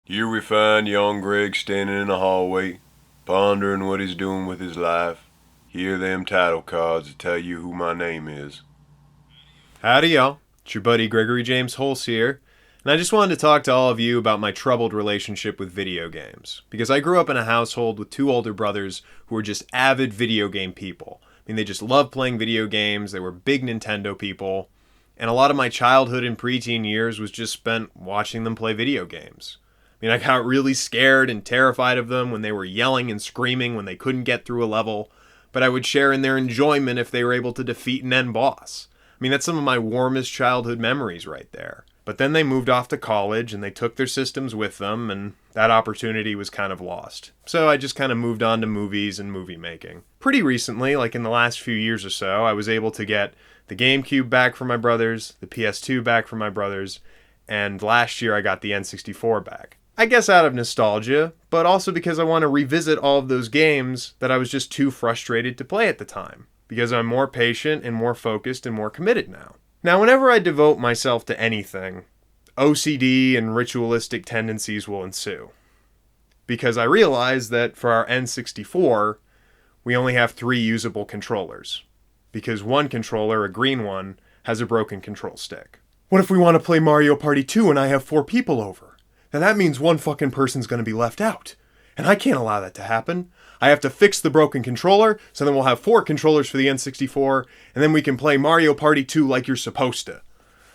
Here we find young Greg standing in the hallway, pondering what he's doing with his life. Here them title cards to tell you who my name is. Howdy, y'all. It's your buddy Gregory James Hulse here, and I just wanted to talk to all of you about my troubled relationship with video games. Because I grew up in a household with two older brothers who were just avid video game people. I mean, they just loved playing video games, they were big Nintendo people, and a lot of my childhood and preteen years was just spent watching them play video games. I mean, I got really scared and terrified of them when they were yelling and screaming when they couldn't get through a level, but I would share in their enjoyment if they were able to defeat an end boss. I mean, that's some of my warmest childhood memories right there. But then they moved off to college and they took their systems with them, and that opportunity was kind of lost. So I just kind of moved on to movies and movie making. Pretty recently, like in the last few years or so, I was able to get the GameCube back from my brothers, the PS2 back from my brothers, and last year I got the N64 back. I guess out of nostalgia, but also because I want to revisit all of those games that I was just too frustrated to play at the time, because I'm more patient and more focused and more committed now. Now, whenever I devote myself to anything, OCD and ritualistic tendencies will ensue, because I realize that for our N64, we only have 3 usable controllers, because one controller, a green one, has a broken control stick. What if we want to play Mario Party 2 and I have 4 people over? Then that means one fucking person's gonna be left out. And I can't allow that to happen. I have to fix the broken controller, so then we'll have 4 controllers for the N64, and then we can play Mario Party 2 like you're supposed to.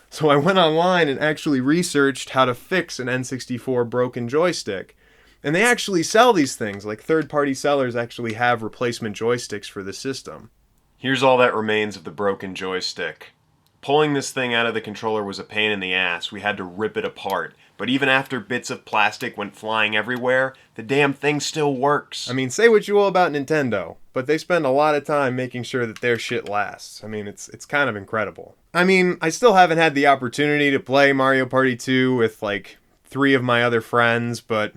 So I went online and actually researched how to fix an N64 broken joystick. And they actually sell these things, like third-party sellers actually have replacement joysticks for the system. Here's all that remains of the broken joystick. Pulling this thing out of the controller was a pain in the ass. We had to rip it apart. But even after bits of plastic went flying everywhere, the damn thing still works. I mean, say what you will about Nintendo, but they spend a lot of time making sure that their shit lasts. I mean, it's kind of incredible. I mean, I still haven't had the opportunity to play Mario Party 2 with like 3 of my other friends, but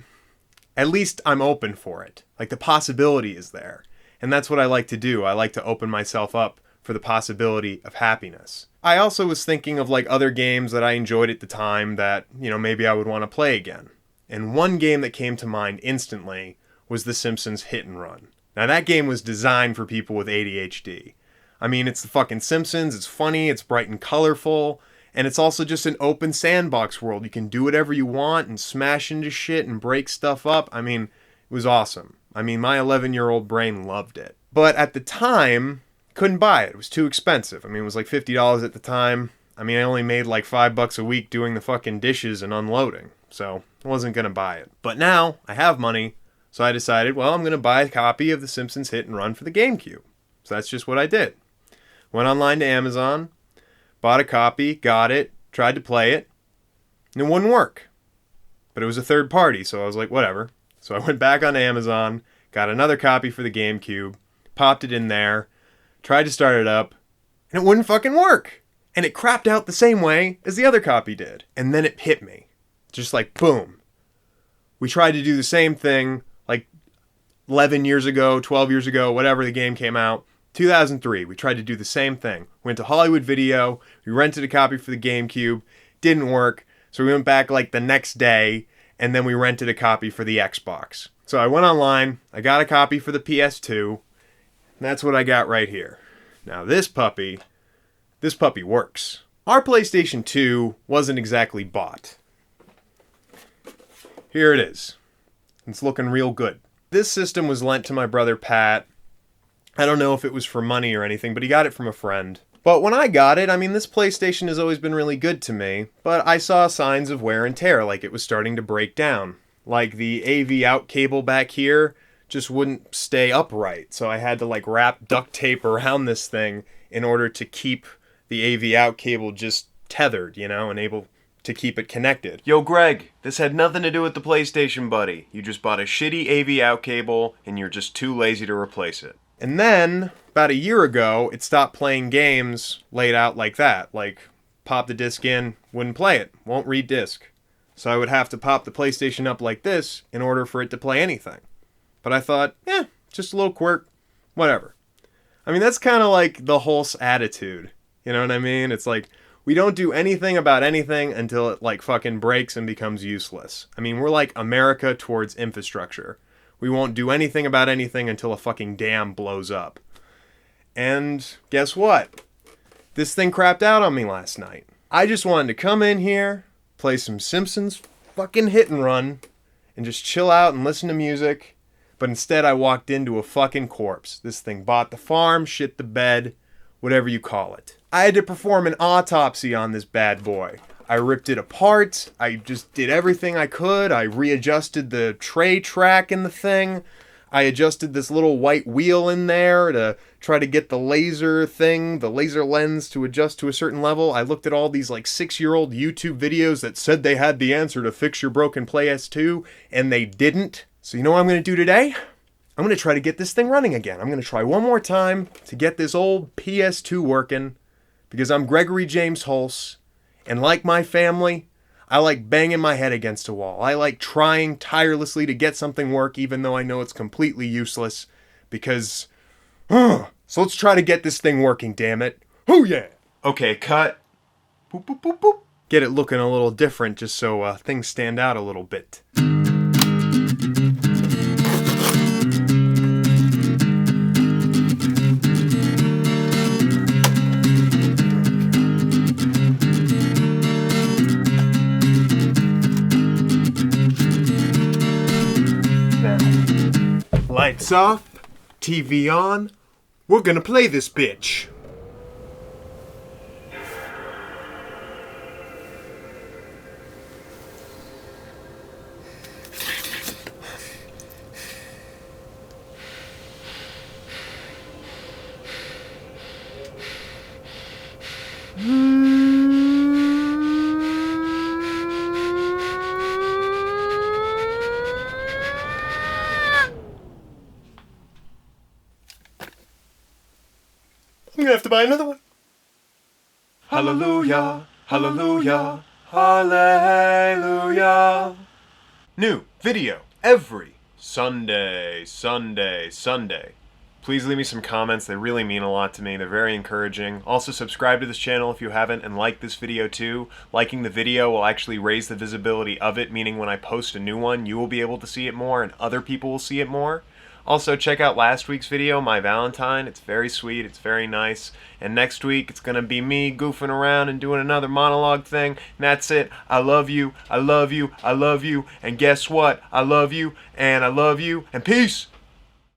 at least I'm open for it. Like, the possibility is there. And that's what I like to do. I like to open myself up for the possibility of happiness. I also was thinking of like other games that I enjoyed at the time that, maybe I would want to play again. And one game that came to mind instantly was The Simpsons Hit and Run. Now that game was designed for people with ADHD. I mean, it's the fucking Simpsons, it's funny, it's bright and colorful, and it's also just an open sandbox world. You can do whatever you want and smash into shit and break stuff up. I mean, it was awesome. I mean, my 11-year-old brain loved it. But at the time, couldn't buy it. It was too expensive. I mean, it was like $50 at the time. I mean, I only made like $5 a week doing the fucking dishes and unloading, so I wasn't gonna buy it. But now I have money, so I decided, well, I'm gonna buy a copy of The Simpsons Hit and Run for the GameCube. So that's just what I did. Went online to Amazon, bought a copy, got it, tried to play it, and it wouldn't work. But it was a third party, so I was like, whatever. So I went back on Amazon, got another copy for the GameCube, popped it in there, tried to start it up, and it wouldn't fucking work. And it crapped out the same way as the other copy did. And then it hit me. Just like, boom. We tried to do the same thing like 11 years ago, 12 years ago, whatever the game came out. 2003, we tried to do the same thing. Went to Hollywood Video, we rented a copy for the GameCube, didn't work, so we went back like the next day, and then we rented a copy for the Xbox. So I went online, I got a copy for the PS2, that's what I got right here. Now this puppy works. Our PlayStation 2 wasn't exactly bought. Here it is. It's looking real good. This system was lent to my brother Pat. I don't know if it was for money or anything, but he got it from a friend. But when I got it, I mean, this PlayStation has always been really good to me, but I saw signs of wear and tear, like it was starting to break down. Like the AV out cable back here just wouldn't stay upright. So I had to like wrap duct tape around this thing in order to keep the AV out cable just tethered, and able to keep it connected. Yo, Greg, this had nothing to do with the PlayStation, buddy. You just bought a shitty AV out cable and you're just too lazy to replace it. And then, about a year ago, it stopped playing games laid out like that. Like, pop the disc in, wouldn't play it, won't read disc. So I would have to pop the PlayStation up like this in order for it to play anything. But I thought, just a little quirk, whatever. I mean, that's kind of like the Hulse attitude. You know what I mean? It's like, We don't do anything about anything until it like fucking breaks and becomes useless. I mean, we're like America towards infrastructure. We won't do anything about anything until a fucking dam blows up. And guess what? This thing crapped out on me last night. I just wanted to come in here, play some Simpsons fucking hit and run, and just chill out and listen to music. But instead I walked into a fucking corpse. This thing bought the farm, shit the bed, whatever you call it. I had to perform an autopsy on this bad boy. I ripped it apart. I just did everything I could. I readjusted the tray track in the thing. I adjusted this little white wheel in there to try to get the laser thing, the laser lens to adjust to a certain level. I looked at all these like 6-year-old YouTube videos that said they had the answer to fix your broken PS2, and they didn't. So you know what I'm going to do today? I'm going to try to get this thing running again. I'm going to try one more time to get this old PS2 working, because I'm Gregory James Hulse, and like my family, I like banging my head against a wall. I like trying tirelessly to get something work even though I know it's completely useless, because so let's try to get this thing working, damn it. Oh yeah. Okay, cut. Boop, boop, boop, boop. Get it looking a little different just so things stand out a little bit. Lights off, TV on, we're gonna play this bitch. I'm gonna have to buy another one. Hallelujah, hallelujah, hallelujah. New video every Sunday. Please leave me some comments. They really mean a lot to me. They're very encouraging. Also, subscribe to this channel if you haven't, and like this video too. Liking the video will actually raise the visibility of it, meaning when I post a new one, you will be able to see it more and other people will see it more. Also, check out last week's video, My Valentine. It's very sweet, it's very nice. And next week, it's gonna be me goofing around and doing another monologue thing. And that's it. I love you, I love you, I love you. And guess what? I love you, and peace!